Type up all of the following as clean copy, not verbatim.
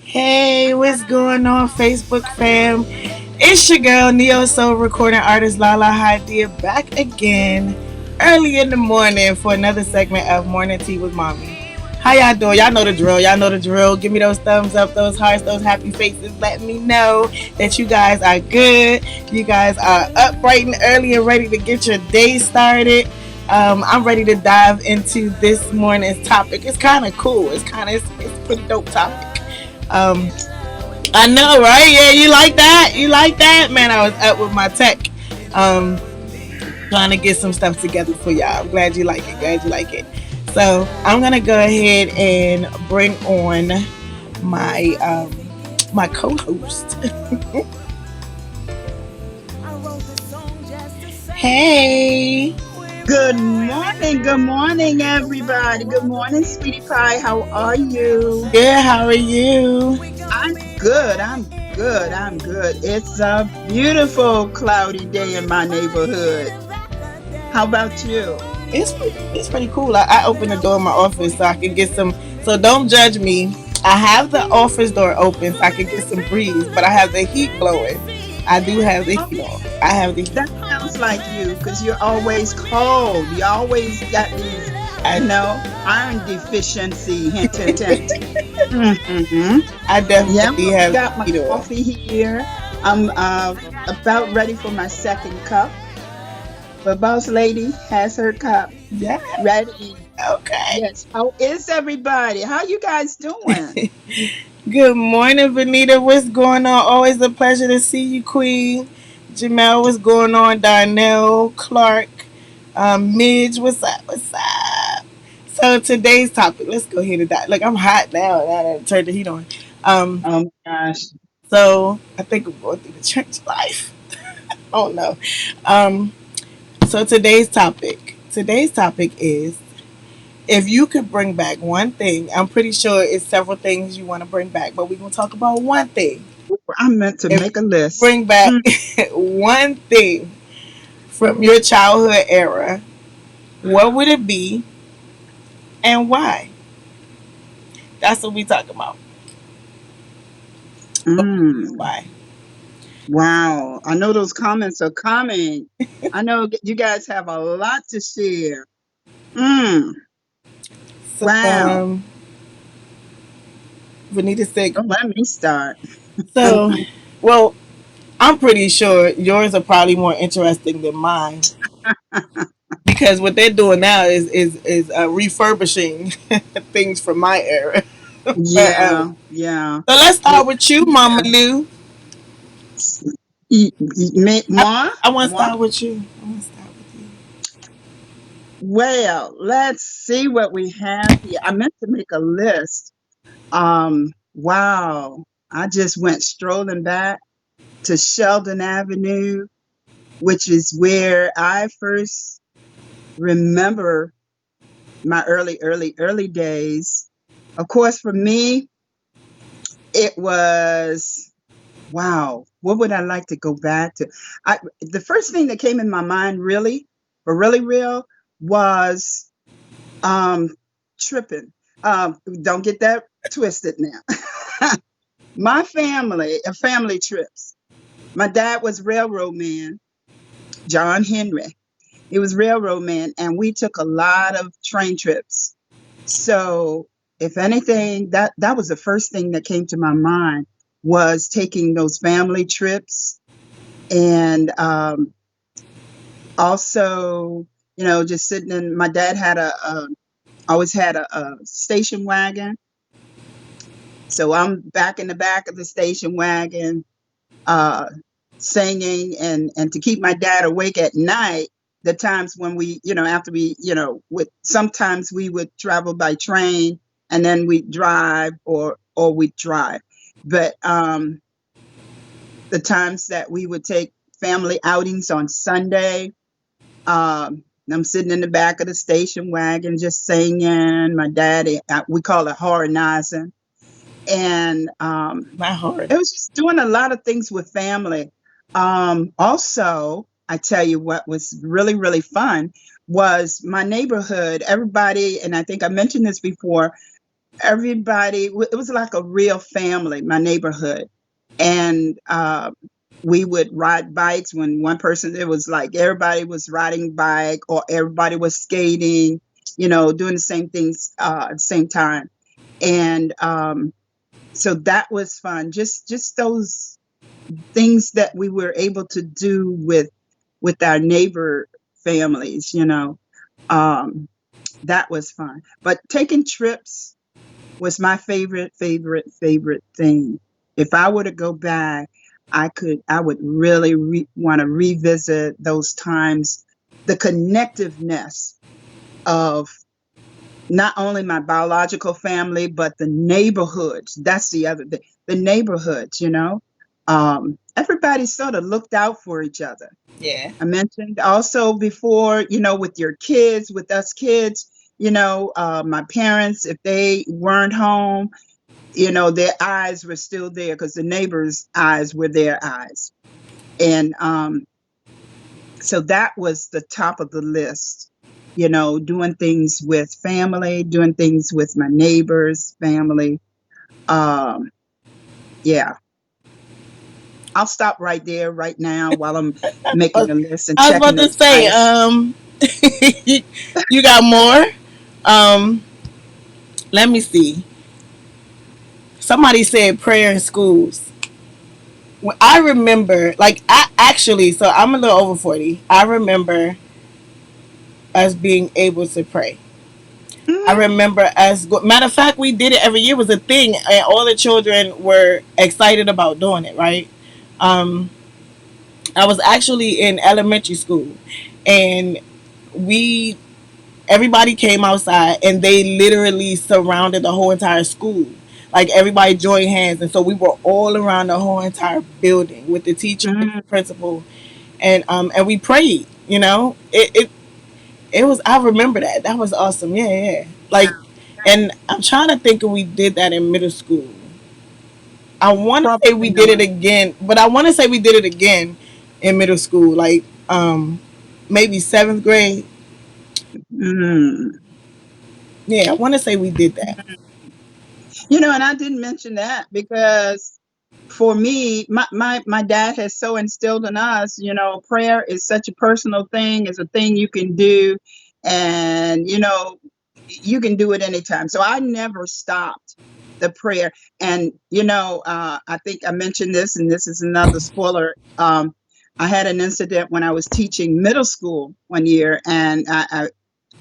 Hey, what's going on, Facebook fam? It's your girl, Neo Soul recording artist Lahla-Hadiya, back again early in the morning for another segment of Morning Tea with Mommy. How y'all doing? Y'all know the drill. Y'all know the drill. Give me those thumbs up, those hearts, those happy faces. Let me know that you guys are good. You guys are up bright and early and ready to get your day started. I'm ready to dive into this morning's topic. It's kind of cool. It's a pretty dope topic. Um, I know, right? Yeah, you like that? You like that? Man, I was up with my tech, um, trying to get some stuff together for y'all. I'm glad you like it. Glad you like it. So I'm gonna go ahead and bring on my my co-host. Hey, Good morning, everybody. Good morning, sweetie pie. How are you? good. How are you? I'm good. I'm good. It's a beautiful cloudy day in my neighborhood. How about you? It's pretty cool. I opened the door in my office so I can get some. So don't judge me. I have the office door open so I can get some breeze, but I have the heat blowing. I do have the Oh, heat on. I have the heat. that sounds like you because you're always cold. You always got these, I iron deficiency. Hint, hint, hint. Mm-hmm. I Yeah, definitely I have the got my heat on. coffee here. I'm about ready for my second cup. But boss lady has her cup Yeah. ready. Okay. Yes. How is everybody? How you guys doing? Good morning, Vanita. What's going on? Always a pleasure to see you, Queen. Jamel, what's going on? Darnell, Clark, Midge, what's up? What's up? So today's topic, let's go ahead and dive. Look, I'm hot now. Now that I turned the heat on. Um, Oh my gosh. so I think I'm going through the church life. Oh no. Um, so Today's topic is if you could bring back one thing. I'm pretty sure it's several things you want to bring back, but we're gonna talk about one thing. I meant to If make a you list. bring back Mm, one thing from your childhood era, what would it be and why? That's what we talk about. mm. Why? Wow. I know those comments are coming. I know you guys have a lot to share. Mm. So, Wow. Vanita said, Don't let me start. so, well, I'm pretty sure yours are probably more interesting than mine because what they're doing now is refurbishing things from my era. But Yeah, yeah. so let's Yeah. start with you, Mama Lou. I, Moi? I want to Moi? start with you. I want to start with you. Well, let's see what we have here. I meant to make a list. Wow. I just went strolling back to Sheldon Avenue, which is where I first remember my early days. Of course, for me, it was wow. What would I like to go back to? The first thing that came in my mind, really, for really real, was um, tripping. Don't get that twisted now. My family, family trips. My dad was railroad man, John Henry. He was railroad man, and we took a lot of train trips. So, if anything, that was the first thing that came to my mind was taking those family trips, and also, just sitting in. My dad had always had a station wagon, so I'm back in the back of the station wagon, uh, singing and to keep my dad awake at night. The times when we, after we, would sometimes we would travel by train and then we'd drive or we'd drive. But the times that we would take family outings on Sunday, I'm sitting in the back of the station wagon just singing. My daddy, we call it harmonizing. And My heart. it was just doing a lot of things with family. Also, I tell you what was really, really fun was my neighborhood. Everybody, and I think I mentioned this before, everybody, it was like a real family, my neighborhood. And we would ride bikes when one person, it was like everybody was riding bike or everybody was skating, doing the same things at the same time. And so that was fun. Just those things that we were able to do with our neighbor families, um, that was fun. But taking trips was my favorite thing. If I were to go back, I would really want to revisit those times, the connectiveness of not only my biological family, but the neighborhoods. That's the other thing. The neighborhoods, everybody sort of looked out for each other. Yeah. I mentioned also before, with your kids, with us kids, my parents, if they weren't home, their eyes were still there because the neighbors' eyes were their eyes. And so that was the top of the list, doing things with family, doing things with my neighbors' family. Um, yeah, I'll stop right there right now while I'm making I a list and I was checking about to those say, ice. you got more? Um, let me see. Somebody said prayer in schools. When I remember, like, I actually, so I'm a little over 40. I remember us being able to pray. I Mhm. remember matter of fact, we did it every year, was a thing, and all the children were excited about doing it, right? Um, I was actually in elementary school, and we everybody came outside and they literally surrounded the whole entire school. Like everybody joined hands, and so we were all around the whole entire building with the teachers, the Mhm. principal, and we prayed. It was. I remember that. That was awesome. Yeah, yeah. Like, and I'm trying to think if we did that in middle school. I want to say we Probably did it not. again, but I want to say we did it again in middle school, like maybe seventh grade. Mm. Yeah, I want to say we did that. And I didn't mention that because for me, my dad has so instilled in us, prayer is such a personal thing, it's a thing you can do, and you can do it anytime. So I never stopped the prayer. And I think I mentioned this, and this is another spoiler. I had an incident when I was teaching middle school one year, and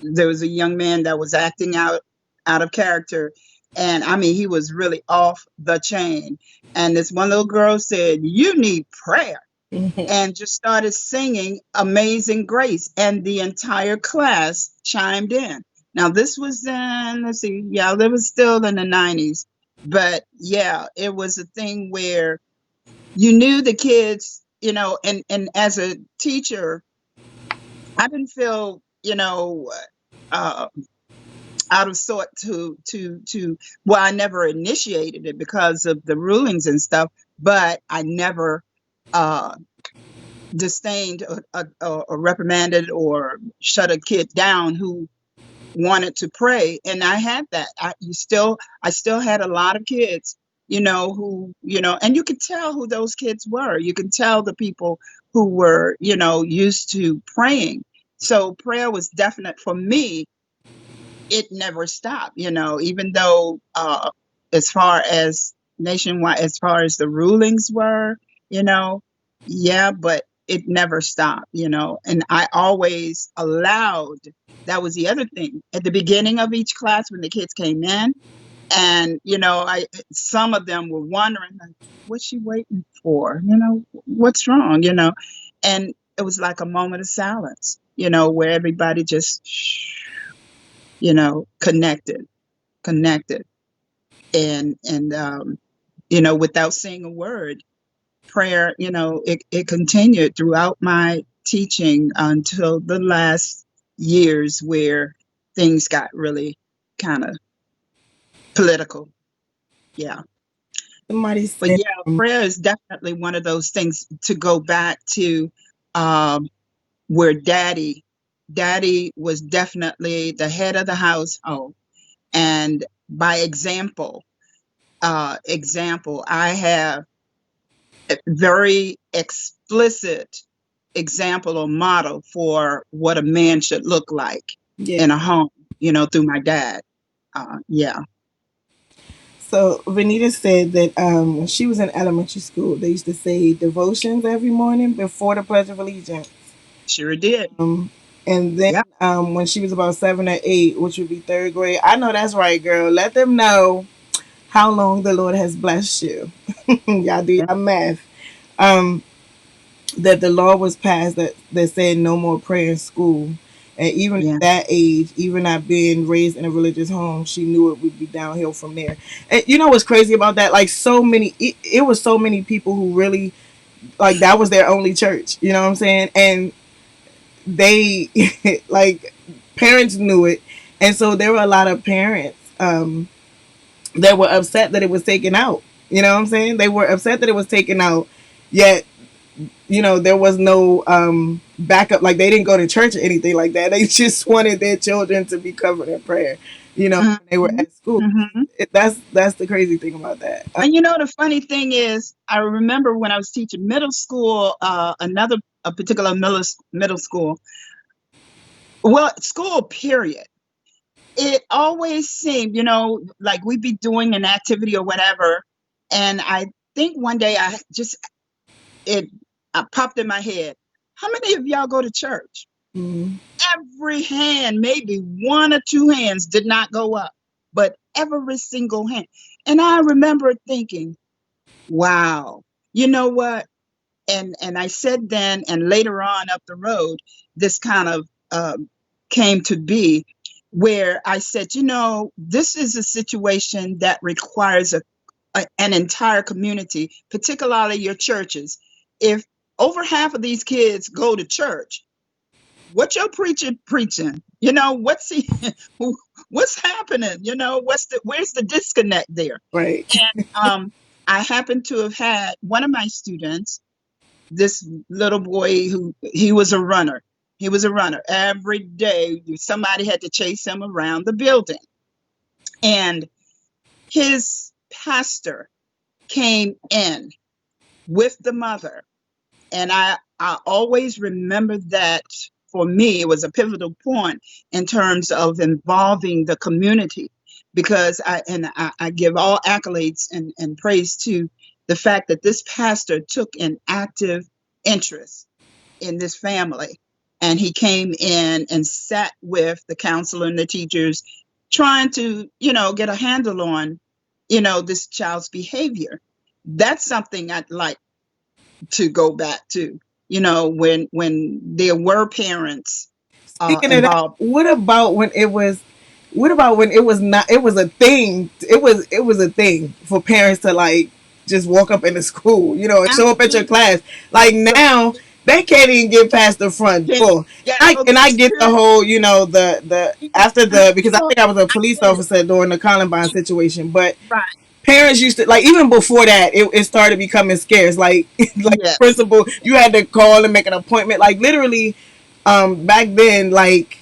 there was a young man that was acting out of character, and I mean he was really off the chain. And this one little girl said, "You need prayer," and just started singing Amazing Grace, and the entire class chimed in. Now this was in, let's see, yeah, it was still in the 90s, but yeah, it was a thing where you knew the kids, and as a teacher, I didn't feel, uh, out of sort to well, I never initiated it because of the rulings and stuff, but I never uh disdained or reprimanded or shut a kid down who wanted to pray. And I had that. I still had a lot of kids, who, and you could tell who those kids were. You can tell the people who were, used to praying. So prayer was definite for me. It never stopped, even though as far as nationwide, as far as the rulings were, you know, yeah, but it never stopped, and I always allowed, that was the other thing, at the beginning of each class when the kids came in, and I some of them were wondering, like, what's she waiting for, what's wrong, and it was like a moment of silence, where everybody just connected, and without saying a word, prayer, it continued throughout my teaching until the last years where things got really kind of political. Yeah. Somebody But said, yeah, prayer is definitely one of those things to go back to. where daddy was definitely the head of the household. And by example, I have a very explicit example or model for what a man should look like Yeah. in a home, through my dad. Yeah, So Vanita said that when she was in elementary school, they used to say devotions every morning before the Pledge of Allegiance. sure did. Um, and then Yeah. when she was about 7 or 8, which would be third grade, I know that's right, girl. Let them know how long the Lord has blessed you. Y'all do Yeah. your math. Um, that the law was passed that said no more prayer in school. And even at Yeah. that age, even not being raised in a religious home, she knew it would be downhill from there. And you know what's crazy about that? Like it was so many people who really like that was their only church. You know what I'm saying? And they like parents knew it, and so there were a lot of parents that were upset that it was taken out. You know what I'm saying? They were upset that it was taken out, yet there was no backup. Like they didn't go to church or anything like that. They just wanted their children to be covered in prayer. When they were Hmm. at school. Hmm. That's the crazy thing about that. And the funny thing is, I remember when I was teaching middle school, a particular middle school, well, school period. It always seemed, like we'd be doing an activity or whatever, and I think one day it popped in my head. How many of y'all go to church? Mm, Every hand, maybe one or two hands, did not go up, but every single hand. And I remember thinking, wow, you know what? And I said then, and later on up the road, this kind of came to be, where I said, this is a situation that requires an entire community, particularly your churches. If over half of these kids go to church, what your preacher preaching? What's he, what's happening? Where's the disconnect there? right. And I happen to have had one of my students, this little boy, who he was a runner. He was a runner. Every day somebody had to chase him around the building. And his pastor came in with the mother. And I always remember that. For me, it was a pivotal point in terms of involving the community, because I give all accolades and praise to the fact that this pastor took an active interest in this family. And he came in and sat with the counselor and the teachers, trying to, get a handle on, this child's behavior. That's something I'd like to go back to, when there were parents Speaking of that, involved. what about when it was not it was a thing. It was a thing for parents to like just walk up in the school, and show up at your Absolutely. class. Like now they can't even get past the front Then door. you gotta go And through I get the security. whole, the after the because I think I was a I police get it. officer during the Columbine situation, but Right. parents used to like even before that it started becoming scarce like like the Yes. principal you had to call and make an appointment like literally back then like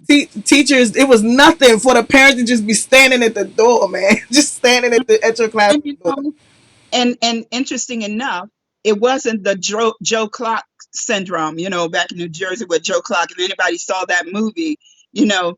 teachers it was nothing for the parents to just be standing at the door, man. Just standing at your And classroom door. and interesting enough, it wasn't the Joe Clark syndrome, back in New Jersey with Joe Clark. And anybody saw that movie, you know,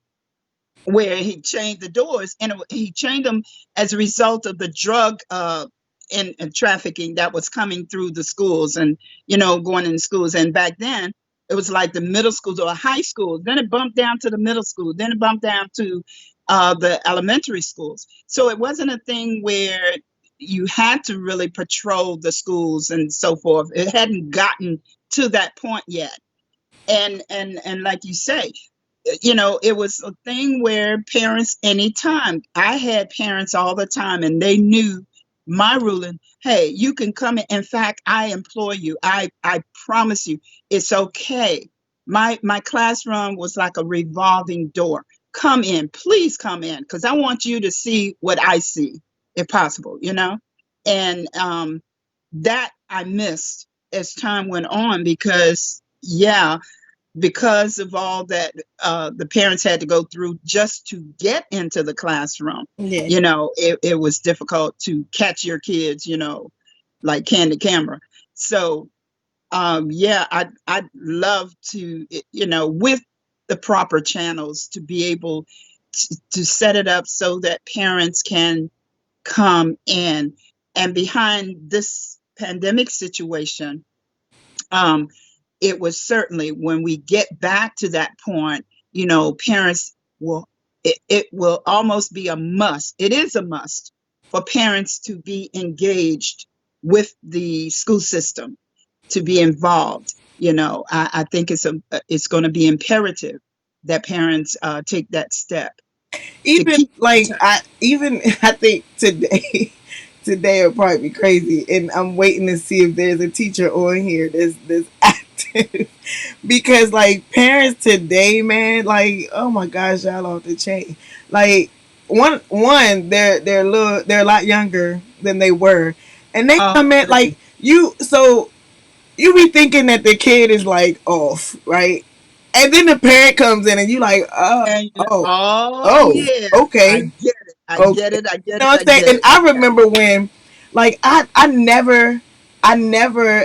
where he chained the doors, and he chained them as a result of the drug and trafficking that was coming through the schools, and going in schools. And back then it was like the middle schools or high schools, then it bumped down to the middle school, then it bumped down to the elementary schools. So it wasn't a thing where you had to really patrol the schools and so forth. It hadn't gotten to that point yet. And like you say, it was a thing where parents, anytime, I had parents all the time, and they knew my ruling. Hey, you can come in. In fact, I implore you, I promise you, it's okay. My classroom was like a revolving door. Come in, please come in, because I want you to see what I see, if possible, and that I missed as time went on, because yeah, because of all that the parents had to go through just to get into the classroom. Yeah. It was difficult to catch your kids, like candid camera. So yeah, I'd love to, with the proper channels, to be able to set it up so that parents can come in. And behind this pandemic situation, um, it was certainly, when we get back to that point, parents will, it will almost be a must. It is a must for parents to be engaged with the school system, to be involved. I think it's going to be imperative that parents take that step to Even keep in like touch. I think today today will probably be crazy, and I'm waiting to see if there's a teacher on here that's active because like parents today, man, like oh my gosh, y'all off the chain. Like they're a lot younger than they were, and they Oh, come in like you be thinking that the kid is like off, right? And then the parent comes in and you like, and oh, oh oh, yes, I okay, get it. I okay. get it. I You get know it. what I I'm saying? get And it. I remember when, like, I never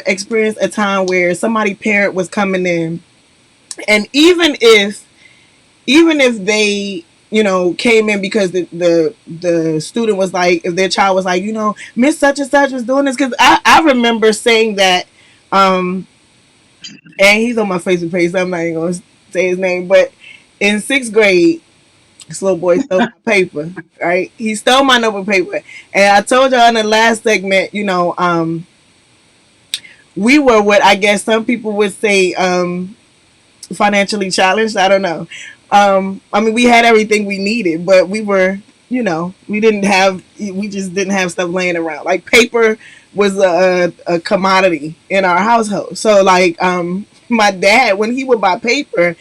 experienced a time where somebody parent was coming in, and even if they came in because the student was like, if their child was like, Miss such and such was doing this, because I remember saying that, um and he's on my Facebook page, so I'm not even gonna say his name, but in sixth grade, this little boy stole my paper, right? He stole my notebook paper. And I told y'all in the last segment, we were what I guess some people would say financially challenged. I don't know. I mean, we had everything we needed, but we were, we just didn't have stuff laying around. Like paper was a commodity in our household. So like, my dad, when he would buy paper,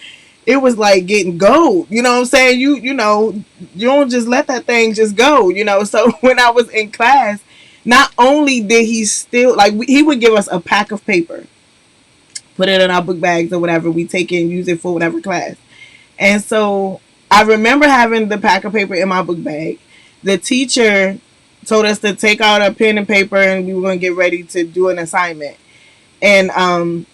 it was like getting gold. You know what I'm saying? You don't just let that thing just go. So when I was in class, not only did he still like he would give us a pack of paper, put it in our book bags or whatever. We take it and use it for whatever class. And so I remember having the pack of paper in my book bag. The teacher told us to take out a pen and paper and we were going to get ready to do an assignment. And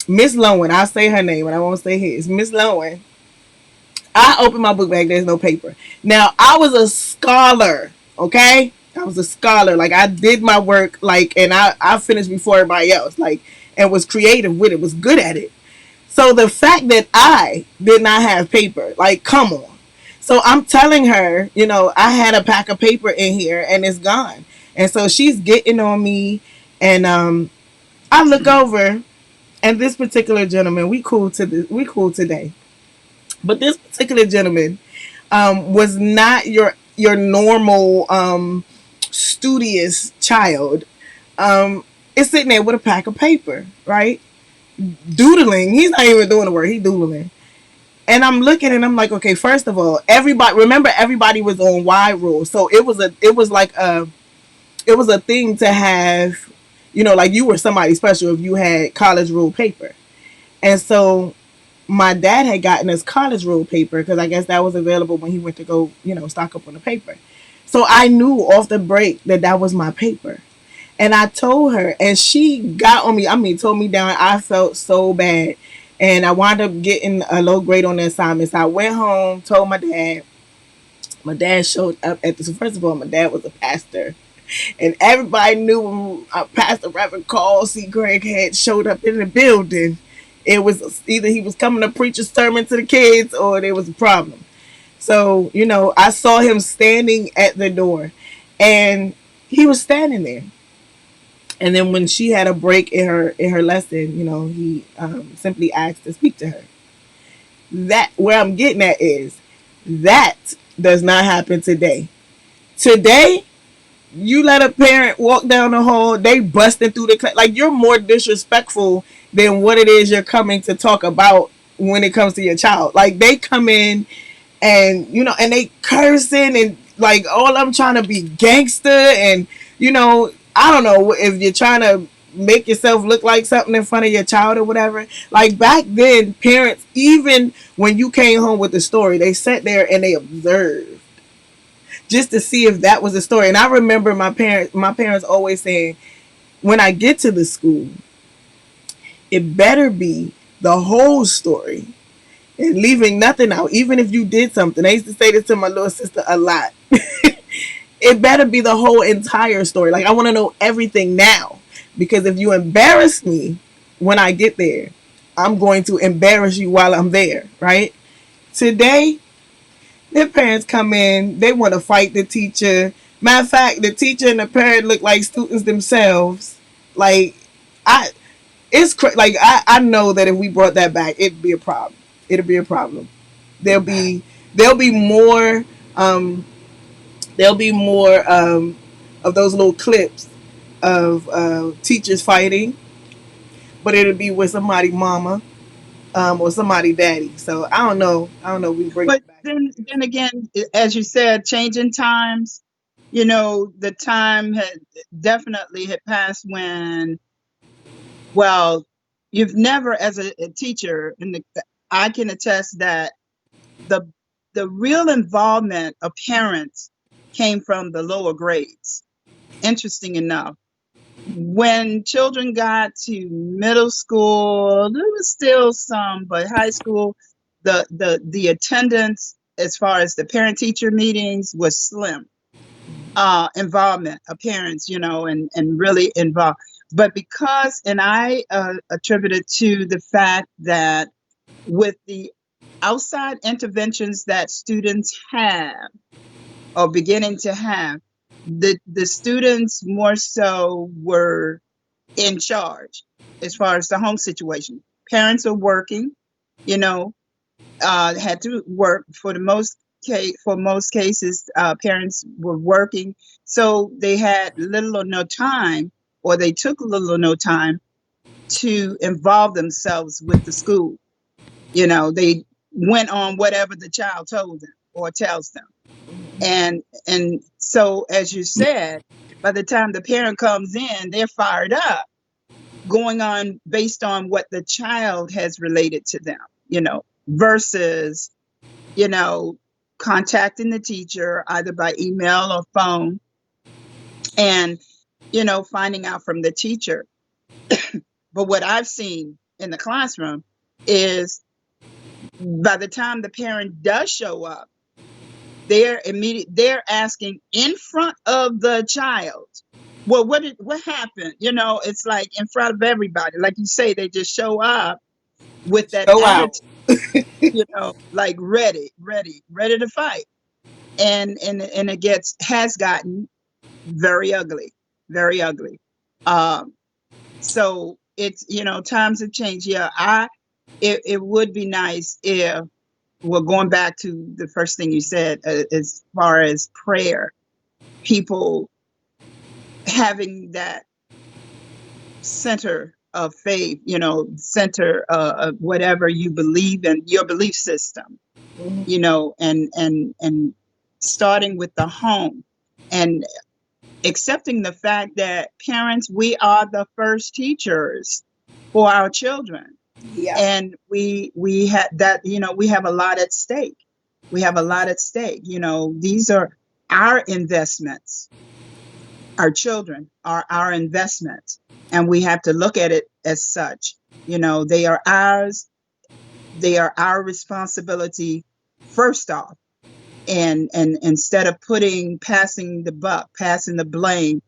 Miss Lowen, I'll say her name and I won't say his. Miss Lowen, I opened my book bag, there's no paper. Now, I was a scholar, okay? I was a scholar. Like, I did my work, like, and I finished before everybody else, like, and was creative with it, was good at it. So the fact that I did not have paper, like, come on. So I'm telling her, I had a pack of paper in here and it's gone. And so she's getting on me, and I look over, and this particular gentleman, we cool today. But this particular gentleman was not your normal studious child. Is sitting there with a pack of paper, right? Doodling. He's not even doing the work. He's doodling. And I'm looking and I'm like, okay, first of all, everybody was on Y rule. So it was a thing to have, like you were somebody special if you had college rule paper. And so my dad had gotten us college rule paper because I guess that was available when he went to go, stock up on the paper. So I knew off the break that that was my paper. And I told her, and she got on me. I mean, told me down. I felt so bad. And I wound up getting a low grade on the assignment. So I went home, told my dad. My dad showed up at this. First of all, my dad was a pastor. And everybody knew when Pastor Reverend Carl C. Gregg had showed up in the building. It was either he was coming to preach a sermon to the kids or there was a problem. So, I saw him standing at the door and he was standing there. And then when she had a break in her lesson, he simply asked to speak to her. That where I'm getting at is that does not happen today. Today, you let a parent walk down the hall, they busting through the class. Like you're more disrespectful than what it is you're coming to talk about when it comes to your child. Like they come in and and they cursing and like all I'm trying to be gangster and I don't know if you're trying to make yourself look like something in front of your child or whatever. Like back then, parents, even when you came home with the story, they sat there and they observed just to see if that was a story. And I remember my parents always saying, when I get to the school, it better be the whole story and leaving nothing out, even if you did something. I used to say this to my little sister a lot. It better be the whole entire story. Like, I want to know everything now. Because if you embarrass me when I get there, I'm going to embarrass you while I'm there, right? Today, their parents come in, they want to fight the teacher. Matter of fact, the teacher and the parent look like students themselves. Like, I, like I know that if we brought that back, it'd be a problem. It'd be a problem. There'll be there'll be more um there'll be more of those little clips of teachers fighting, but it'll be with somebody mama or somebody daddy. So I don't know. I don't know. If we bring But it back. then again, as you said, changing times, the time had definitely had passed when, well, you've never, as a teacher, I can attest that the the real involvement of parents came from the lower grades. Interesting enough, when children got to middle school, there was still some, but high school, the attendance as far as the parent teacher meetings was slim. Involvement of parents, and really involved. But because, and I attribute it to the fact that with the outside interventions that students have or beginning to have, the students more so were in charge as far as the home situation. Parents are working, you know, had to work for the most case. For most cases, parents were working, so they had little or no time, or they took little or no time to involve themselves with the school. They went on whatever the child told them or tells them, and so as you said, by the time the parent comes in, they're fired up, going on based on what the child has related to them, versus, you know, contacting the teacher either by email or phone and, finding out from the teacher. But what I've seen in the classroom is by the time the parent does show up, they're asking in front of the child, well, what happened? It's like in front of everybody. Like you say, they just show up with that Show out. attitude, like ready to fight. And it has gotten very ugly, very ugly. Um, so it's, times have changed. Yeah, it would be nice if, well, going back to the first thing you said, as far as prayer, people having that center of faith, center of whatever you believe in, your belief system, Mm-hmm. and starting with the home, and accepting the fact that parents, we are the first teachers for our children, Yeah. and we have that, we have a lot at stake. We have a lot at stake. These are our investments. Our children are our investments, and we have to look at it as such. They are ours. They are our responsibility first off, and instead of passing the buck, passing the blame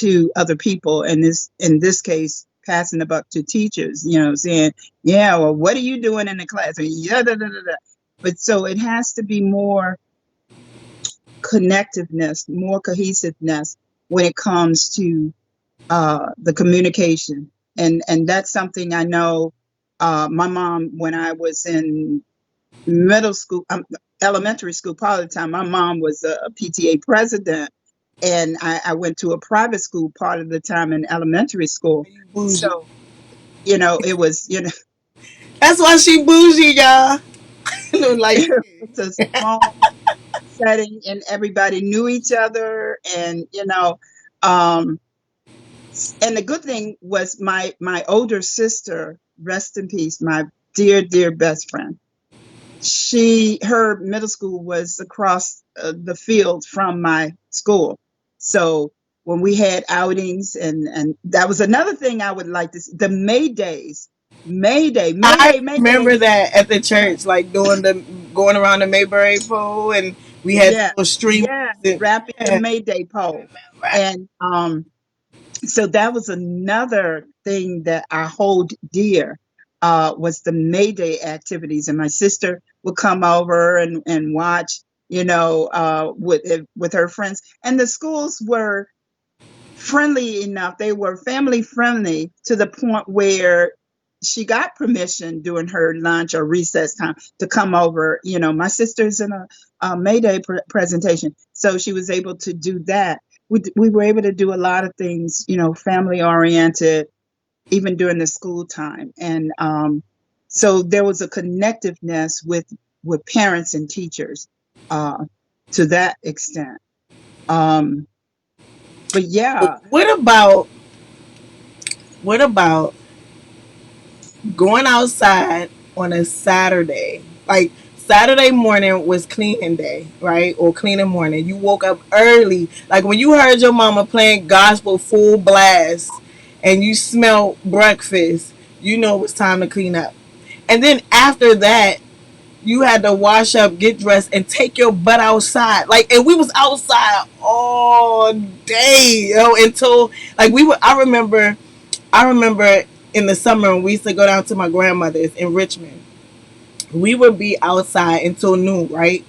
to other people, and in this case, passing the buck to teachers, saying, yeah, well, what are you doing in the class? Yeah, da, da, da, da. But so it has to be more connectiveness, more cohesiveness when it comes to the communication. And that's something I know. My mom, when I was in middle school, elementary school, part of the time, my mom was a PTA president, and I went to a private school part of the time in elementary school. You bougie. So, it was, That's why she bougie, y'all. Look light skin. it's a small setting, and everybody knew each other, and, um, And the good thing was my older sister, rest in peace, my dear dear best friend. Her middle school was across the field from my school. So when we had outings, and that was another thing I would like to see, the May days, I May Day. remember that at the church, like doing the going around the Mayberry pole, and we had the Yeah, little streamers. yeah, And, wrapping the yeah, May Day pole. right. And so that was another thing that I hold dear, was the May Day activities. And my sister would come over and watch, with her friends. And the schools were friendly enough. They were family friendly to the point where she got permission during her lunch or recess time to come over. My sister's in a May Day presentation, so she was able to do that. We were able to do a lot of things, family oriented, even during the school time. And so there was a connectiveness with parents and teachers, uh, to that extent. Um, but yeah. What about going outside on a Saturday? Like Saturday morning was cleaning day, right? Or cleaning morning. You woke up early. Like when you heard your mama playing gospel full blast and you smelled breakfast, you know it was time to clean up. And then after that, you had to wash up, get dressed, and take your butt outside. Like, and we was outside all day, until like we were. I remember in the summer when we used to go down to my grandmother's in Richmond. We would be outside until noon, right?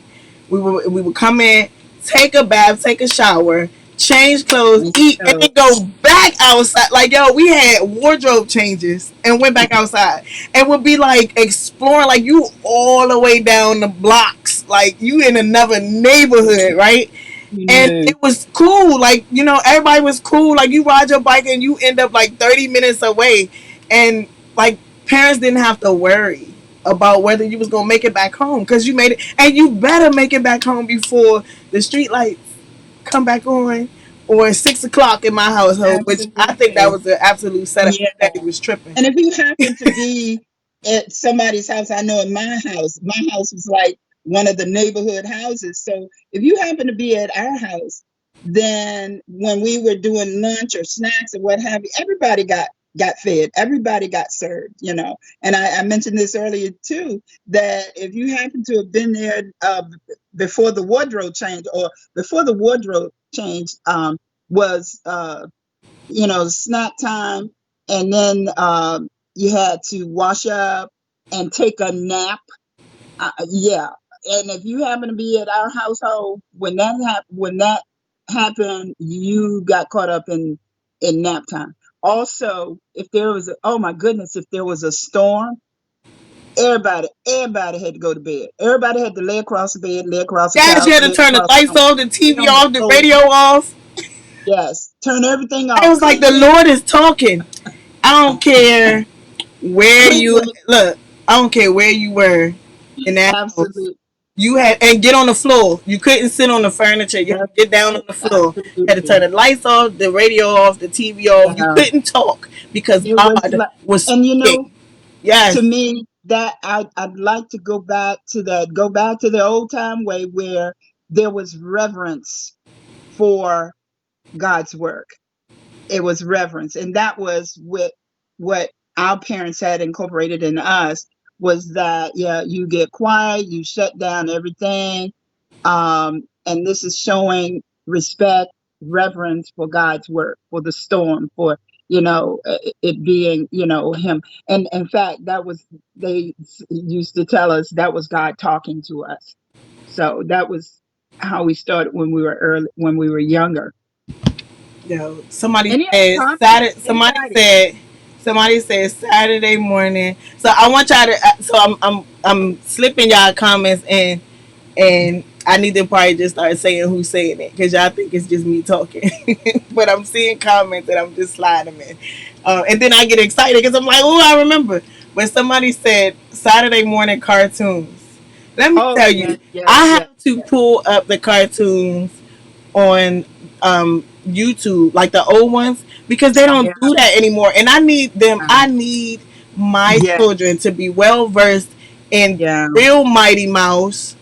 We would come in, take a bath, take a shower, change clothes, eat, and then So, go back outside. Like yo, we had wardrobe changes and went back outside, and would be like exploring, like you all the way down the blocks, like you in another neighborhood, right? you And know, it was cool. Like everybody was cool. Like you ride your bike and you end up like 30 minutes away, and like parents didn't have to worry about whether you was gonna make it back home because you made it, and you better make it back home before the street lights come back on or 6 o'clock in my household. Which I think that absolutely. was the absolute setup. Yeah. My daddy was tripping. And if you happen to be at somebody's house, I know in my house was like one of the neighborhood houses. So if you happen to be at our house, then when we were doing lunch or snacks or what have you, everybody got fed. Everybody got served. And I mentioned this earlier too, that if you happen to have been there before the wardrobe change, or before the wardrobe change was snack time, and then you had to wash up and take a nap. Yeah, and if you happen to be at our household when that happened, you got caught up in nap time. Also, if there was oh my goodness, if there was a storm, everybody had to go to bed. Everybody had to lay across the bed, lay across the Yes, you couch, had to lay turn the across lights off, the lay TV on the off, the floor. radio off. Yes, turn everything It off. was like Clean the your Lord is talking. I don't care where clean you your look. I don't care where you were in that house. absolute. You had and get on the floor. You couldn't sit on the furniture. You had to That's get down on the floor. You had to turn absolutely. the lights off, the radio off, the TV off. You Yeah. couldn't talk because It was God like, was and speaking. to Yes, me, that I'd like to go back to the old time way where there was reverence for God's work. It was reverence, and that was what our parents had incorporated in us, was that, yeah, you get quiet, you shut down everything, and this is showing respect, reverence for God's work, for the storm, for it being Him. And in fact, that was they used to tell us that was God talking to us. So that was how we started when we were younger. somebody Any other said comments? Saturday. Anybody? Somebody said Saturday morning. So I want y'all to. So I'm slipping y'all comments in, and I need to probably just start saying who's saying it because y'all think it's just me talking. But I'm seeing comments and I'm just sliding them in, and then I get excited because I'm like, oh, I remember. But somebody said Saturday morning cartoons. Let me Oh tell yes, you, yes, I yes, have to yes. pull up the cartoons on YouTube, like the old ones, because they don't Yeah. do that anymore. And I need them. I need my children Yes. to be well versed in Yeah. real Mighty Mouse.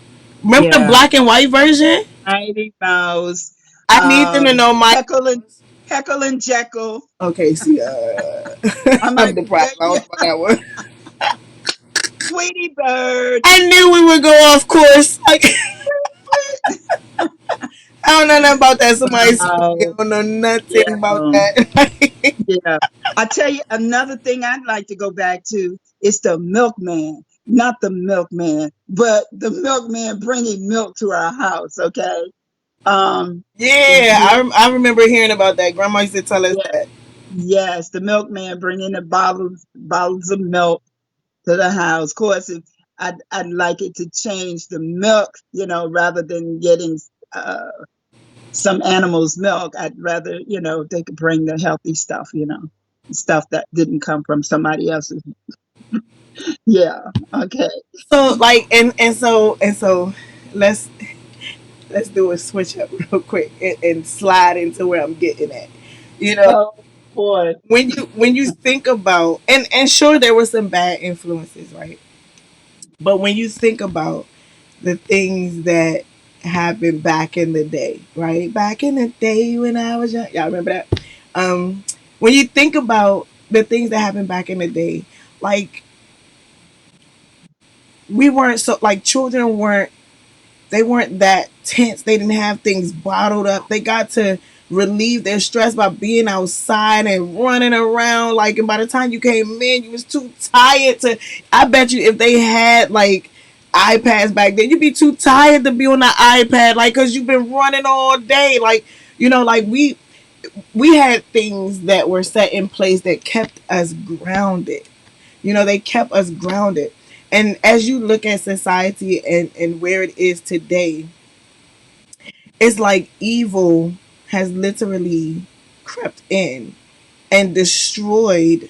Remember the Yeah. black and white version? Mighty Mouse. I need them to know Mighty Heckle and Mouse. Heckle and Jekyll. Okay, see, I'm I'm like, deprived. I don't yeah, know about that one. Tweety Bird. I knew we would go off course. Like I don't know nothing about that. Somebody said I Wow. don't know Yeah. nothing about that. Yeah. I tell you, another thing I'd like to go back to is the milkman. Not the milkman, but the milkman bringing milk to our house. Okay. Um, Yeah, yeah, I remember hearing about that. Grandma used to tell us that. yes, the milkman bringing the bottles of milk to the house. Of course, if I'd like it to change the milk, rather than getting uh, some animal's milk. I'd rather, they could bring the healthy stuff, stuff that didn't come from somebody else's. Yeah. Okay. So like and so let's let's do a switch up real quick and slide into where I'm getting at. You know, Oh boy. when you think about and sure there were some bad influences, right? But when you think about the things that happened back in the day, right? Back in the day when I was young, y'all remember that? Um, when you think about the things that happened back in the day, like we weren't so like children weren't they weren't that tense. They didn't have things bottled up. They got to relieve their stress by being outside and running around. Like, and by the time you came in, you was too tired to. I bet you if they had like iPads back then, you'd be too tired to be on the iPad, like, cause you've been running all day. Like, like we had things that were set in place that kept us grounded. They kept us grounded. And as you look at society and where it is today, it's like evil has literally crept in and destroyed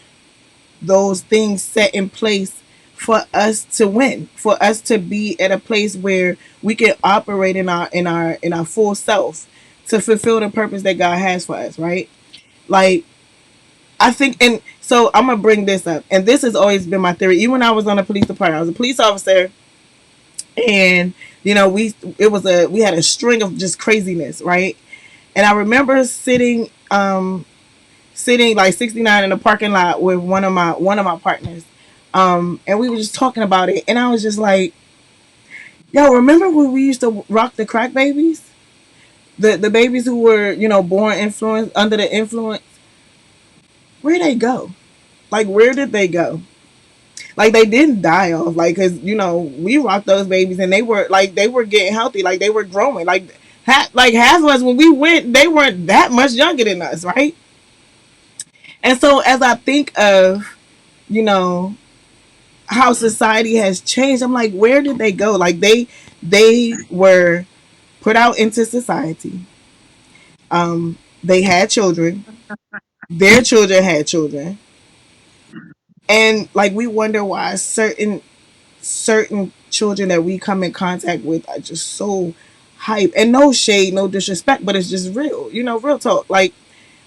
those things set in place for us to win, for us to be at a place where we can operate in our full self to fulfill the purpose that God has for us, right? Like I think, and so I'm gonna bring this up, and this has always been my theory. Even when I was on the police department, I was a police officer, and we had a string of just craziness, right? And I remember sitting like 69 in the parking lot with one of my partners, and we were just talking about it, and I was just like, "Yo, remember when we used to rock the crack babies? The babies who were born influence under the influence. Where they go? Like, where did they go? Like they didn't die off, like, because we rocked those babies and they were getting healthy, like they were growing, like half of us when we went, they weren't that much younger than us, right? And so as I think of you know how society has changed, I'm like, where did they go? Like they were put out into society. They had children, their children had children, and like we wonder why certain children that we come in contact with are just so hype, and no shade, no disrespect, but it's just real, real talk. Like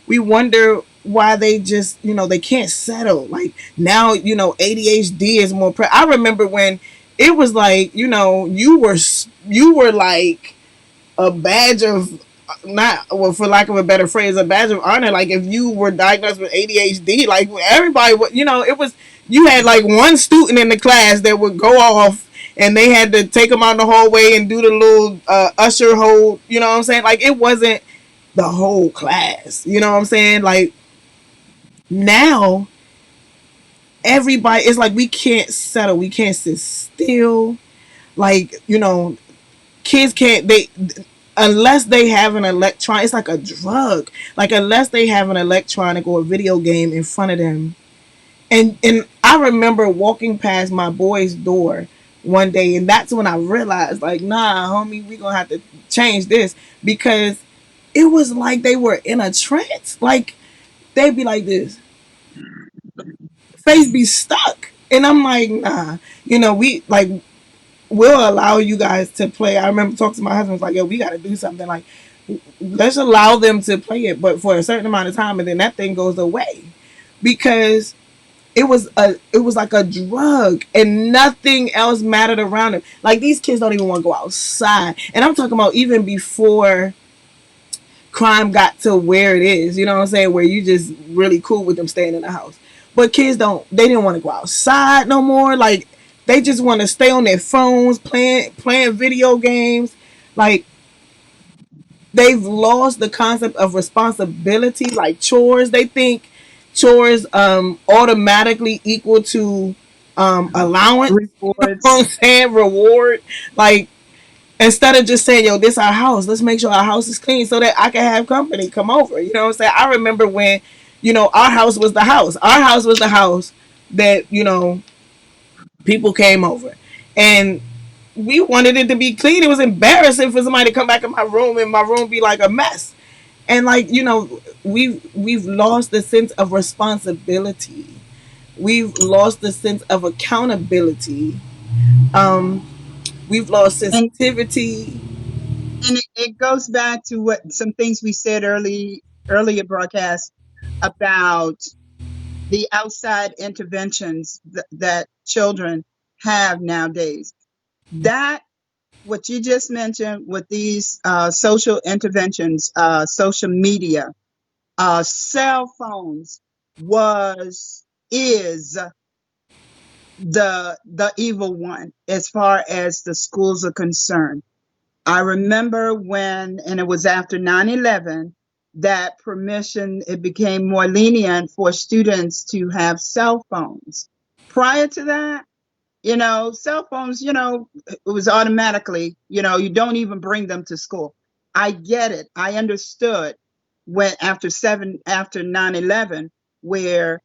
we wonder why they just they can't settle. Like now ADHD is more I remember when it was like you were like a badge of, not, well, for lack of a better phrase, a badge of honor. Like if you were diagnosed with ADHD, like everybody would, it was, you had like one student in the class that would go off and they had to take them out in the hallway and do the little usher hold, you know what I'm saying? Like it wasn't the whole class, you know what I'm saying? Like now everybody, it's like we can't settle, we can't sit still. Like kids can't, they, unless they have an electron, it's like a drug. Like unless they have an electronic or a video game in front of them. And I remember walking past my boy's door one day, and that's when I realized, like, nah, homie, we gonna have to change this, because it was like they were in a trance. Like they'd be like this, face be stuck, and I'm like, nah, we like we'll allow you guys to play. I remember talking to my husband, was like, yo, we got to do something. Like, let's allow them to play it, but for a certain amount of time, and then that thing goes away because it was like a drug, and nothing else mattered around them. Like these kids don't even want to go outside, and I'm talking about even before crime got to where it is. You know what I'm saying? Where you just really cool with them staying in the house, but kids don't. They didn't want to go outside no more. Like they just want to stay on their phones playing video games. Like they've lost the concept of responsibility, like chores. They think chores automatically equal to allowance. You know what I'm Rewards. saying? Reward. Like instead of just saying, yo, this our house, let's make sure our house is clean so that I can have company come over. You know what I'm saying? I remember when, our house was the house. Our house was the house that, people came over. And we wanted it to be clean. It was embarrassing for somebody to come back in my room and my room be like a mess. And like, we've lost the sense of responsibility. We've lost the sense of accountability. Um, we've lost And sensitivity. it goes back to what some things we said earlier broadcast about the outside interventions that children have nowadays. That what you just mentioned with these social interventions, social media, cell phones was is the evil one as far as the schools are concerned. I remember when, and it was after 9/11, that permission, it became more lenient for students to have cell phones. Prior to that, cell phones, it was automatically, you don't even bring them to school. I get it. I understood when after 9/11, where,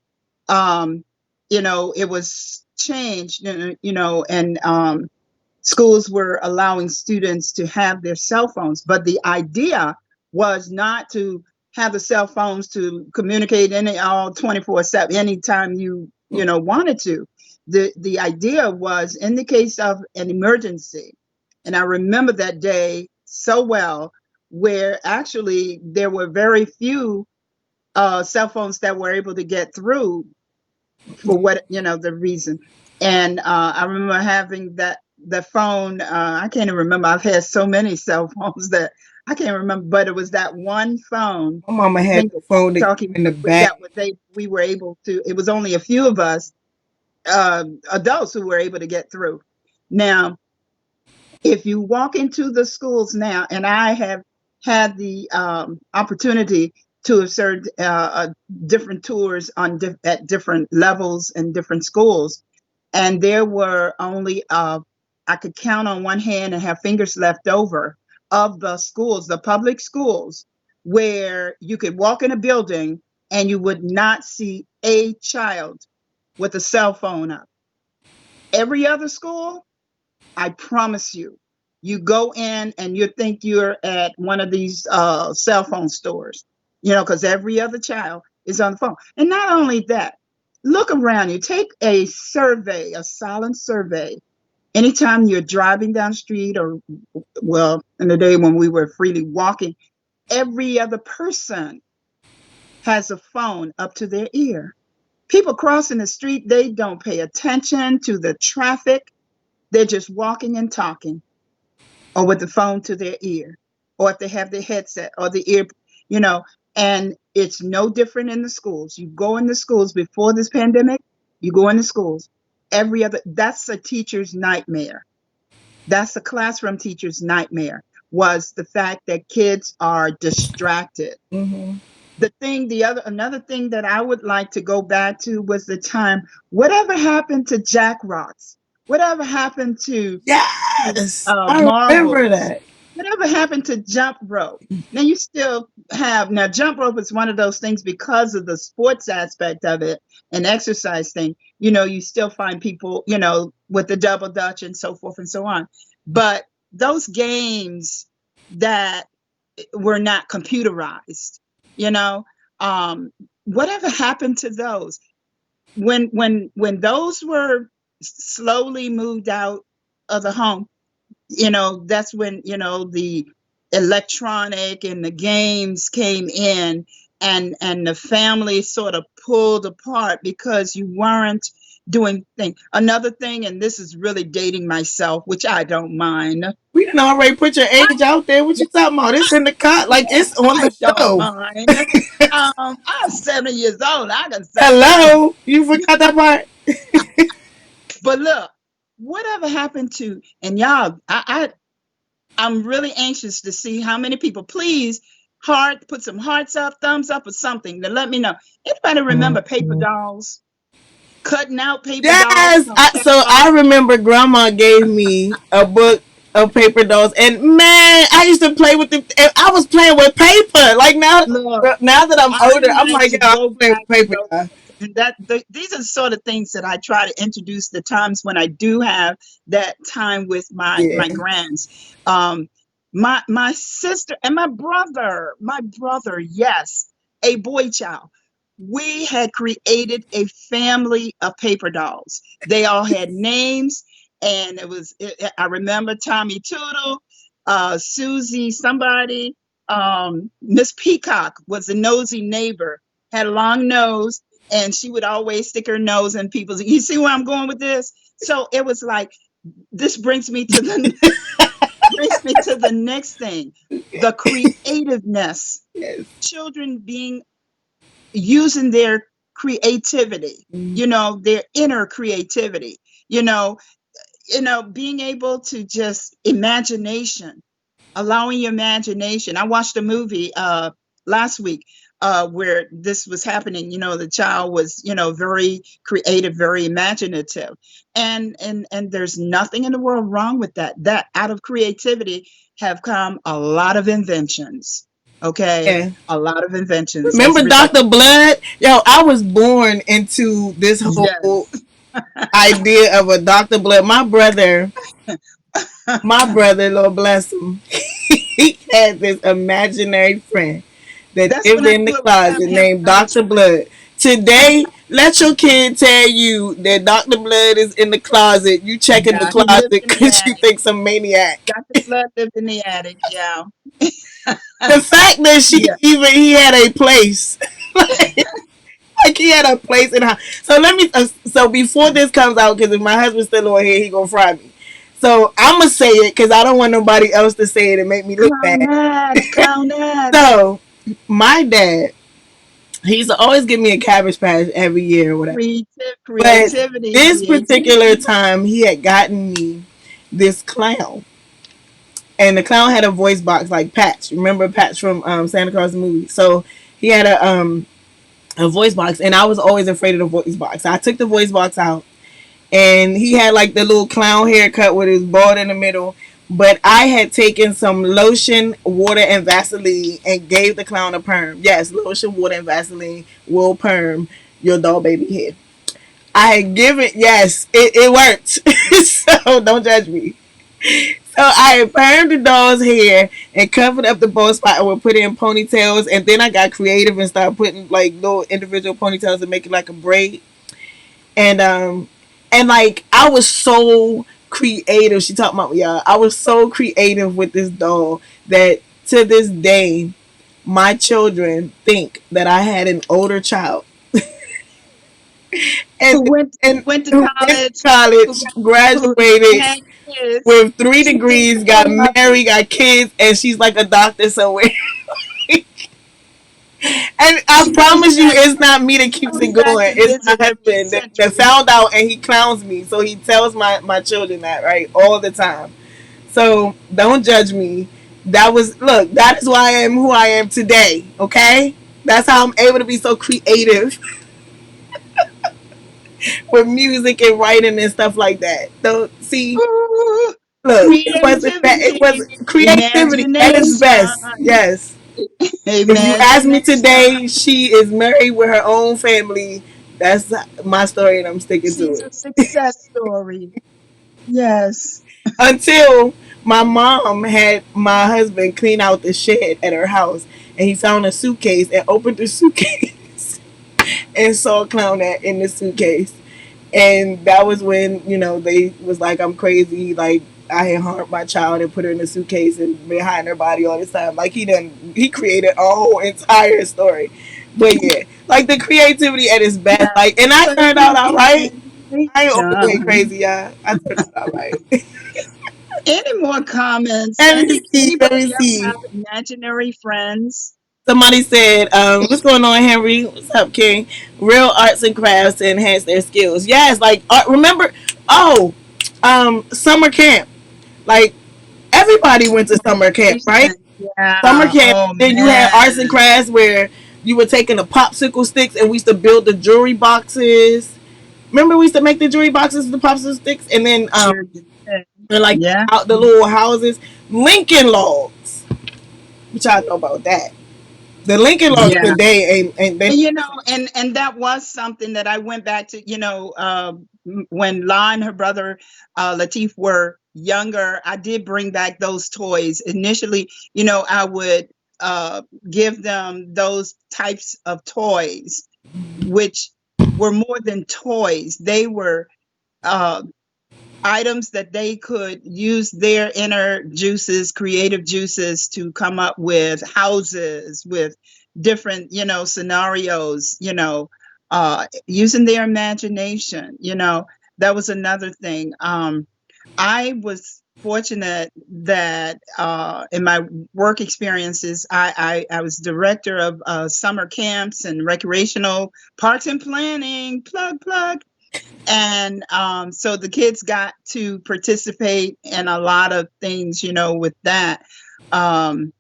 um, it was changed, and schools were allowing students to have their cell phones, but the idea was not to have the cell phones to communicate any all 24/7 anytime you wanted to. The idea was in the case of an emergency, and I remember that day so well, where actually there were very few cell phones that were able to get through for what the reason. And I remember having the phone. I can't even remember. I've had so many cell phones that I can't remember, but it was that one phone. My mama I had think the the phone that talkie came in the back. that was they we were able to. It was only a few of us adults who were able to get through. Now, if you walk into the schools now, and I have had the opportunity to have served different tours at different levels and different schools, and there were only I could count on one hand and have fingers left over of the schools, the public schools, where you could walk in a building and you would not see a child with a cell phone up. Every other school, I promise you, you go in and you think you're at one of these cell phone stores, because every other child is on the phone. And not only that, look around you, take a survey, a silent survey. Anytime you're driving down the street, or, well, in the day when we were freely walking, every other person has a phone up to their ear. People crossing the street, they don't pay attention to the traffic. They're just walking and talking, or with the phone to their ear, or if they have their headset or the ear, you know, and it's no different in the schools. You go in the schools before this pandemic, you go in the schools. That's a teacher's nightmare. That's a classroom teacher's nightmare, was the fact that kids are distracted. Mm-hmm. Another thing that I would like to go back to was the time, whatever happened to Jack Rocks? Whatever happened to Yes, I remember marbles? that. Whatever happened to jump rope? Now you still have now jump rope is one of those things because of the sports aspect of it and exercise thing. You still find people, with the double dutch and so forth and so on. But those games that were not computerized, you know, um, whatever happened to those? When those were slowly moved out of the home, that's when the electronic and the games came in, and the family sort of pulled apart because you weren't doing things. Another thing, and this is really dating myself, which I don't mind. We didn't already put your age out there. What you talking about? It's in the cut, like it's on I the don't show. mind. I'm 70 years old. I can say whatever. Hello, you forgot that part. But look, whatever happened to, and y'all, I'm really anxious to see how many people. Please, put some hearts up, thumbs up, or something to let me know. Anybody remember paper Mhm. dolls? Cutting out paper dolls Yes. from So I pictures. remember Grandma gave me a book of paper dolls, and man, I used to play with the. I was playing with paper. Like now, Look, now that I'm I older, I'm like like, to yeah, I'm go playing back with to paper. those Yeah. days, and these are the sort of things that I try to introduce the times when I do have that time with my Yeah. grands. Um, my sister and my brother, yes, a boy child. We had created a family of paper dolls. They all had names, and I remember Tommy Toodle, Susie, somebody, Miss Peacock was a nosy neighbor, had a long nose, and she would always stick her nose in people's. You see where I'm going with this? So it was like this brings me to the next thing, the creativeness. Yes. Children being using their creativity, their inner creativity, you know, being able to just imagination, allowing your imagination. I watched a movie last week where this was happening. The child was, very creative, very imaginative, and there's nothing in the world wrong with that. That out of creativity have come a lot of inventions. Okay, Yeah. a lot of inventions as Remember a result. Dr. Blood? Yo, I was born into this whole Yes. idea of a Dr. Blood. My brother, Lord bless him, he had this imaginary friend that That's lived when I in the knew it was time closet to have named another Dr. child. Blood. Today, let your kid tell you that Dr. Blood is in the closet. You checking the Yeah, he closet lived in the because you attic. think some maniac. Dr. Blood lived in the attic. Yeah. The fact that Yeah. he had a place. Like he had a place in her. So let me. So before this comes out, because if my husband's still on here, he gonna fry me. So I'm gonna say it because I don't want nobody else to say it and make me look bad. Clownettes, clownettes. So my dad, he used to always give me a cabbage patch every year or whatever. But Creativity, this particular creativity. time, he had gotten me this clown, and the clown had a voice box like Patch. Remember Patch from Santa Claus the movie? So he had a voice box, and I was always afraid of the voice box. I took the voice box out, and he had like the little clown haircut with his bald in the middle. But I had taken some lotion, water, and Vaseline and gave the clown a perm. Yes, lotion, water, and Vaseline will perm your doll baby head. I had given, yes, it worked. So don't judge me. So I had permed the doll's hair and covered up the bald spot and would put it in ponytails. And then I got creative and started putting like little individual ponytails and make it like a braid. And like I was so creative. She talked about, yeah, I was so creative with this doll that to this day my children think that I had an older child and Who went and went to who went to college, who college, got who graduated had kids. with three She thinks degrees, they got love married, got kids, and she's like a doctor somewhere. And I she promise you, it's not me that keeps it coming back going. to It's my visit every husband that century. found out and he clowns me. So he tells my children that, right, all the time. So don't judge me. That is why I am who I am today. Okay? That's how I'm able to be so creative with music and writing and stuff like that. Don't see, Ooh, look, it wasn't that. It creativity, was creativity at its best. imagination, Yes. If you ask me imagination. today, she is married with her own family. That's my story, and I'm sticking to She's it. a success story. Yes. Until my mom had my husband clean out the shed at her house, and he found a suitcase and opened the suitcase and saw a clown that in the suitcase. And that was when they was like I'm crazy. Like I had harmed my child and put her in a suitcase and been hiding her body all this time. Like he created a whole entire story. But yeah, like the creativity at its best. Yeah. Like, and I turned out all right. I ain't all the way Done. crazy, y'all. I turned out all right. Any more comments? Let me see. Let me Anybody else see. have imaginary friends? Somebody said, "What's going on, Henry? What's up, King? Real arts and crafts to enhance their skills." Yes, like remember? Oh, summer camp. Like everybody went to summer camp, right? Recent. Summer Yeah. camp. Oh Then you had arts and man. crafts where you were taking the popsicle sticks and we used to build the jewelry boxes. Remember, we used to make the jewelry boxes with the popsicle sticks, and then Sure did. and like Yeah. out the little houses, Lincoln logs. Which I know about that. The Lincoln logs Yeah. today ain't they? And, and that was something that I went back to, when La and her brother Latif were younger. I did bring back those toys. Initially, I would give them those types of toys, which were more than toys. They were uh, items that they could use their inner juices, creative juices, to come up with houses with different, scenarios, using their imagination. That was another thing. I was fortunate that in my work experiences, I was director of summer camps and recreational parks and planning, plug, and so the kids got to participate in a lot of things, with that. Um,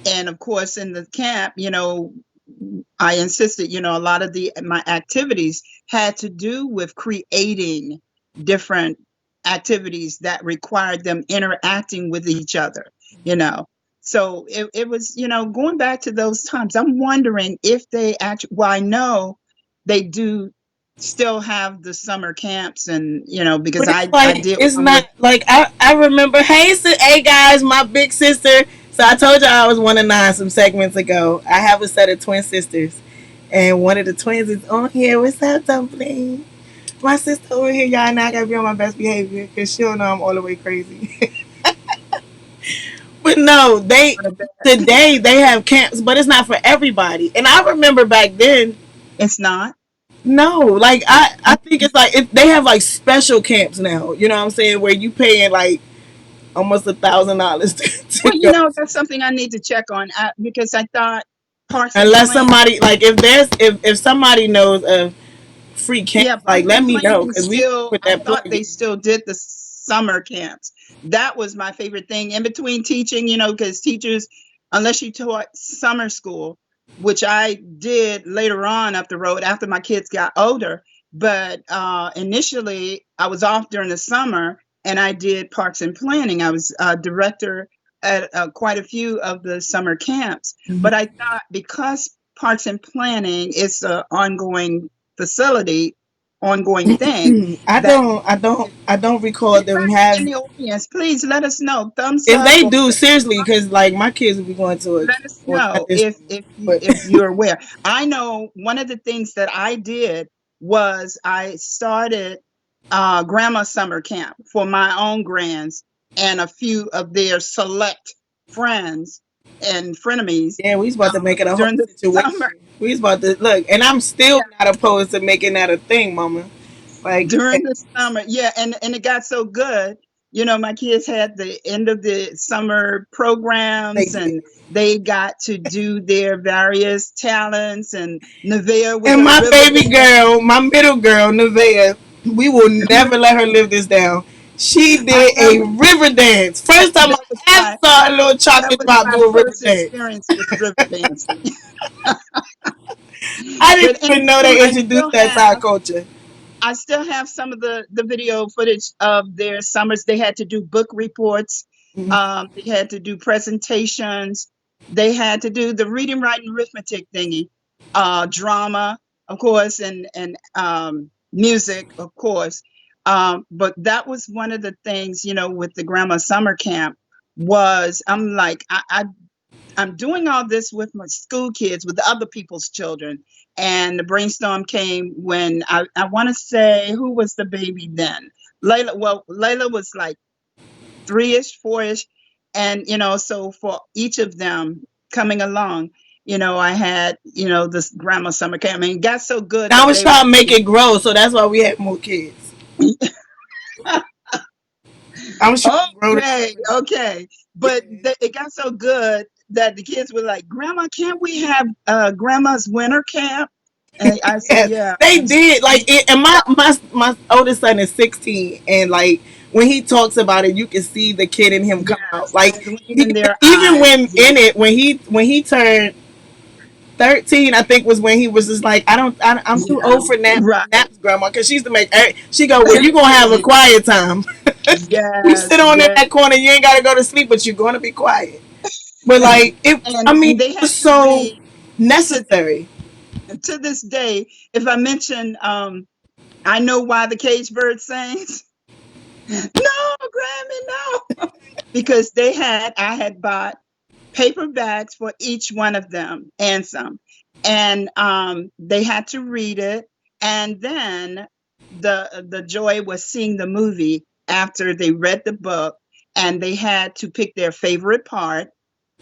and of course, in the camp, I insisted, a lot of the my activities had to do with creating different activities that required them interacting with each other, you know. So it was, going back to those times. I'm wondering if they actually, well, I know they do still have the summer camps, and because But it's I like did it's one with. not like I remember. Hey, hey guys, my big sister. So I told you I was 1 of 9 some segments ago. I have a set of twin sisters, and one of the twins is on here. What's up, Dumpling? My sister over here, y'all. Now I gotta be on my best behavior because she don't know I'm all the way crazy. But no, they today they have camps, but it's not for everybody. And I remember back then. It's not. No, like I think it's like they have like special camps now. You know what I'm saying? Where you paying like almost $1,000 to Well, go. that's something I need to check on, because I thought Parks and Unless Plan. somebody like if somebody knows of free Yeah, camps, like Parks let and me know Planning because we still, put I that thought plug they in. still did the summer camps. That was my favorite thing in between teaching, because teachers, unless you taught summer school, which I did later on up the road after my kids got older. But initially, I was off during the summer and I did Parks and Planning. I was director at quite a few of the summer camps. But I thought because Parks and Planning is an ongoing facility, ongoing thing, I that don't I don't I don't recall them anybody in having. the audience, please let us know, thumbs If up, they or do seriously, because like my kids will be going to it, let us well not know this if year, but you're aware. I know one of the things that I did was I started grandma summer camp for my own grands and a few of their select friends and frenemies yeah, we was about to make it a whole during the summer. situation. We was about to look, and I'm still not opposed to making that a thing, Mama. Like, During the summer, yeah, and it got so good. My kids had the end of the summer they programs, did. and they got to do their various talents. And Nevaeh was And a my river baby dancer. girl, my middle girl, Nevaeh, we will never let her live this down. She I did know a river dance. First time that was I ever my saw a little chocolate drop my do a river first dance. experience with river dancing. I didn't But and even know still, they introduced that to our culture. I still have some of the video footage of their summers. They had to do book reports. Mhm. They had to do presentations. They had to do the reading, writing, arithmetic thingy, drama, of course, and music, of course. But that was one of the things, with the grandma summer camp was I'm like, I'm doing all this with my school kids, with other people's children. And the brainstorm came when I want to say, who was the baby then? Layla. Well, Layla was like 3-ish, 4-ish. And, so for each of them coming along, I had, this grandma summer camp. I mean, it got so good I that was they were trying to make saying, it grow, so that's why we had more kids. I was trying to grow the okay, family. okay. But Yeah. it got so good that the kids were like, Grandma, can't we have grandma's winter camp? And I said, Yes, yeah. they did. Like, and my oldest son is 16, and like when he talks about it, you can see the kid in him come out. Yes, Like the gleam he, in their even eyes. when Yeah, in it, when he turned 13, I think was when he was just like, I'm too yeah, old for right. naps, grandma, because she used to make. She go, well, you gonna have a quiet time. We sit Yes, on in yes. that corner. You ain't gotta go to sleep, but you're gonna be quiet. But like it, I mean, And they it was had to so read to necessary. to this day. If I mention, I know why the cage bird sings. No, Grammy, no, because I had bought paper bags for each one of them and some, and they had to read it, and then the joy was seeing the movie after they read the book, and they had to pick their favorite part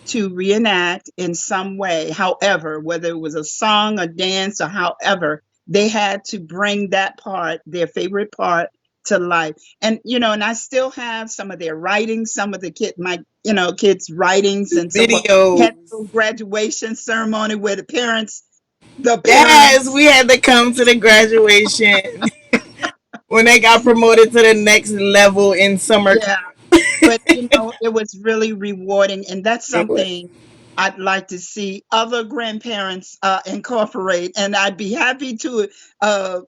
to reenact in some way. However, whether it was a song, a dance, or however, they had to bring that part, their favorite part, to life. And and I still have some of their writings, some of the kids' writings and so forth. We Videos. had a little graduation ceremony where the Yes, parents, we had to come to the graduation when they got promoted to the next level in summer yeah. camp. But it was really rewarding, and that's It was. something I'd like to see other grandparents incorporate. And I'd be happy to uh,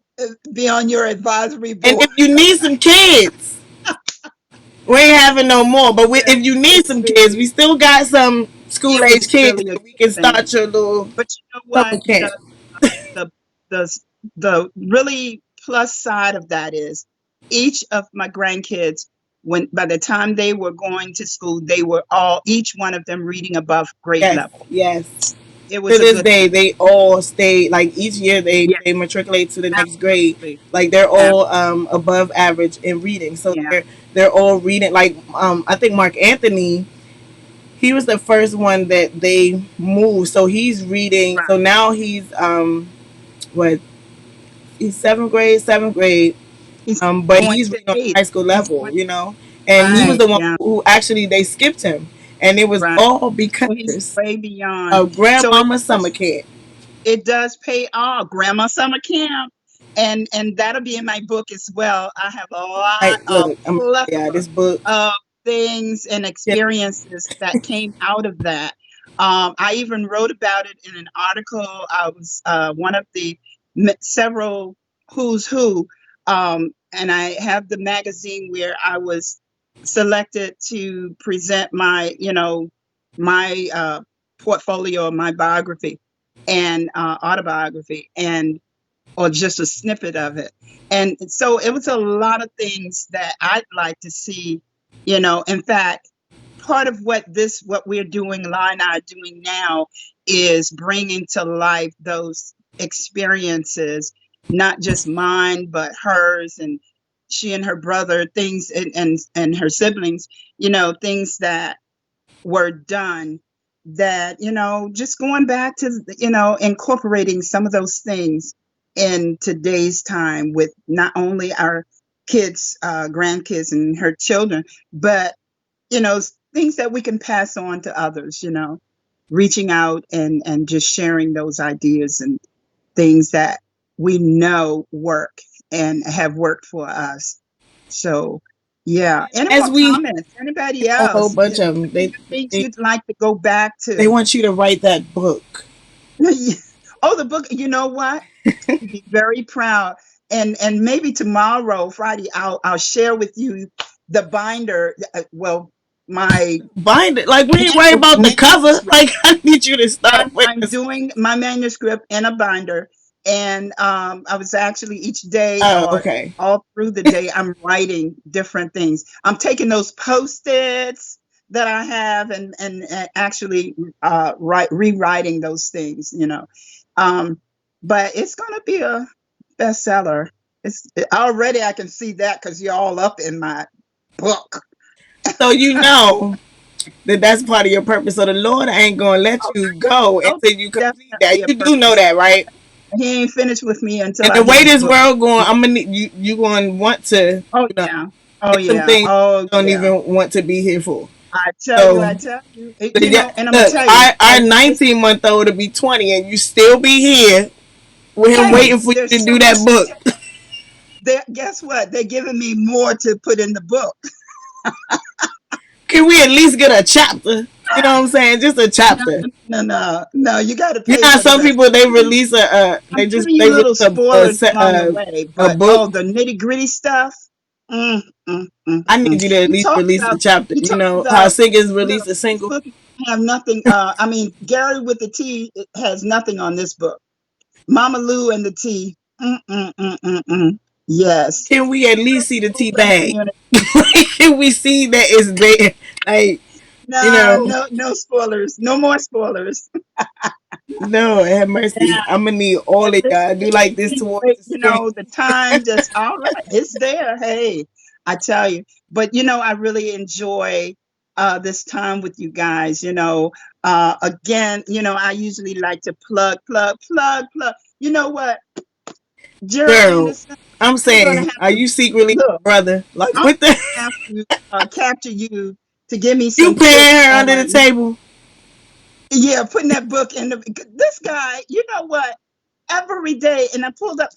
be on your advisory And board. if you need some kids, we ain't having no more. But if you You need some kids, we see, still got some school it age was kids really a that we good can thing. start your little But you know summer what? camp. The the the really plus side of that is each of my grandkids, when by the time they were going to school, they were all each one of them reading above grade Yes, level. yes. It To was a this good day, thing. they all stay like each year Yeah, they matriculate to the next grade. absolutely. Like they're Ab- all above average in reading, so yeah, they're all reading. Like I think Mark Anthony, he was the first one that they moved, so he's reading. right. So now he's what, he's seventh grade, He's but going he's to reading on the eight. high school He's level, going and he was right. the one Yeah, who actually they skipped him, and it was right. all So he's because way beyond. of So it grandmama summer does camp. it does pay off. Grandma summer camp, and that'll be in my book as well. I have a lot Like, of look, yeah, plethora this book. of things and Yeah, experiences that came out of that. I even wrote about it in an article. I was one of the several who's who, and I have the magazine where I was selected to present my portfolio, my biography and autobiography, and or just a snippet of it. And so it was a lot of things that I'd like to see. In fact, part of what we're doing, La and I are doing now, is bringing to life those experiences, not just mine but hers, and she and her brother, things, and her siblings, things that were done, that just going back to incorporating some of those things in today's time with not only our kids, grandkids and her children, but things that we can pass on to others, reaching out and just sharing those ideas and things that we know work and have worked for us. So, yeah. Any as more we comments? Anybody a whole else? bunch of them. Do you think They you'd like to go back they to? want you to write that book. Oh, the book. You know what? You'd be very proud. And maybe tomorrow, Friday, I'll share with you the binder. Well, my Bind it. Like we ain't worried about the cover. manuscript. Like I need you to start with I'm this. doing my manuscript in a binder, and I was actually each day Oh, or okay. all through the day, I'm writing different things. I'm taking those post-its that I have and actually rewriting those things, Um, but it's going to be a bestseller. It's already, I can see that because you're all up in my book. So you know that that's part of your purpose. So the Lord ain't gonna let Oh, you go oh, until you complete that. definitely a You do know purpose. that, right? He ain't finished with me until And I the get way his this book. world going, I'm gonna need you. You gonna want to, Oh you know, yeah. Oh it's some yeah. things Oh you don't yeah. even want to be here for. I tell you, So, I tell you. so You yeah, know, and I'm gonna look, tell you, our this 19-month-old to be 20, and you still be here with him hey, waiting for you there's to so do much that to book. tell. Guess what? They're giving me more to put in the book. Can we at least get a chapter? You know what I'm saying? Just a No, chapter. no, no, no. You got to You pay know how for the some rest. people they release I'm giving you they release little a, spoilers along the way, a but book. oh, the nitty gritty stuff. Mm, mm, mm, I need mm. you to at You least talk release a about, chapter. you You talk know how about. singers Look, release a this single. book have nothing. I mean, Gary with the T it has nothing on this book. Mama Lou and the T. Mm, mm, mm, mm, mm. Yes, Can we at least see the spiritual tea and bag? community. Can we see that it's there? Like, you No, know, no, no spoilers. No more spoilers. no, have mercy. I'm gonna need all But of this y'all. Do like this towards the you stream. know, the time just all right. It's there. Hey, I tell you. But you know, I really enjoy this time with you guys. You know, again, you know, I usually like to plug. You know what, Gerald Girl, Anderson, I'm I'm gonna saying, have are to you secretly look. my brother? Like, I'm what the? gonna have to capture you to give me You some paying tips her under the on. table? Yeah, putting that book in the. This guy, you know what? Every day, and I pulled up.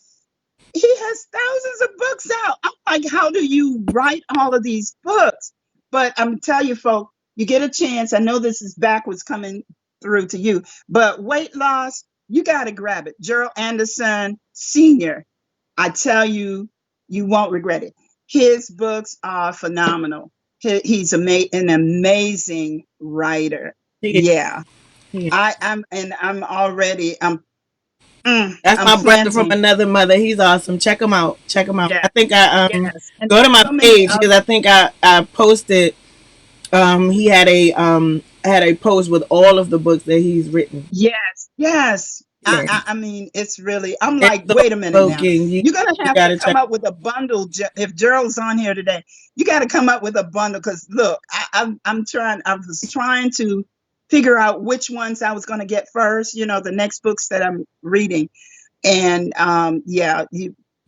He has thousands of books out. I'm like, how do you write all of these books? But I'm telling you, folks, you get a chance. I know this is backwards coming through to you, but weight loss, you got to grab it. Gerald Anderson Sr., I tell you, you won't regret it. His books are phenomenal. He's an amazing writer. Yeah, Yeah, yeah. I'm already, That's I'm my brother from planting. another mother. He's awesome. Check him out. Check him out. Yeah, I think I yes, and go to my so many page because I think I posted he had a post with all of the books that he's written. yes, yes. Yeah. I mean, it's really, I'm It's like, thought wait a minute now. provoking. You're going to You have to gotta come check. up with a bundle. If Gerald's on here today, you got to come up with a bundle because look, I was trying to figure out which ones I was going to get first, you know, the next books that I'm reading. And yeah,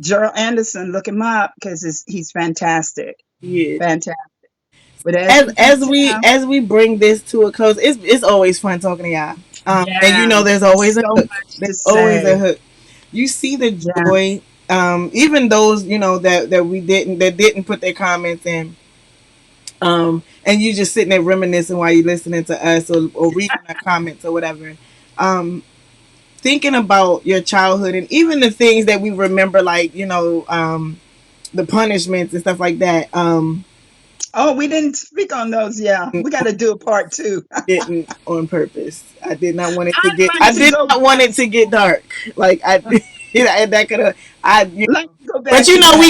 Gerald Anderson, look him up because he's fantastic. Yeah. Fantastic. But as you can tell, As we bring this to a close, it's always fun talking to y'all. And you yeah, know, there's there's always a so hook. much to There's always a say. hook. You see the Yeah. joy. Even those you know that didn't put their comments in. And you just sitting there reminiscing while you're listening to us or reading our comments or whatever. Um, Thinking about your childhood and even the things that we remember, like the punishments and stuff like that. Oh, we didn't speak on those. Yeah, we got to do a part two. Didn't on purpose. I did not want it to get. I'd like I to did go not want back. it to get dark. Like I, that could have. I, you Like know. to go But back you to know, we that.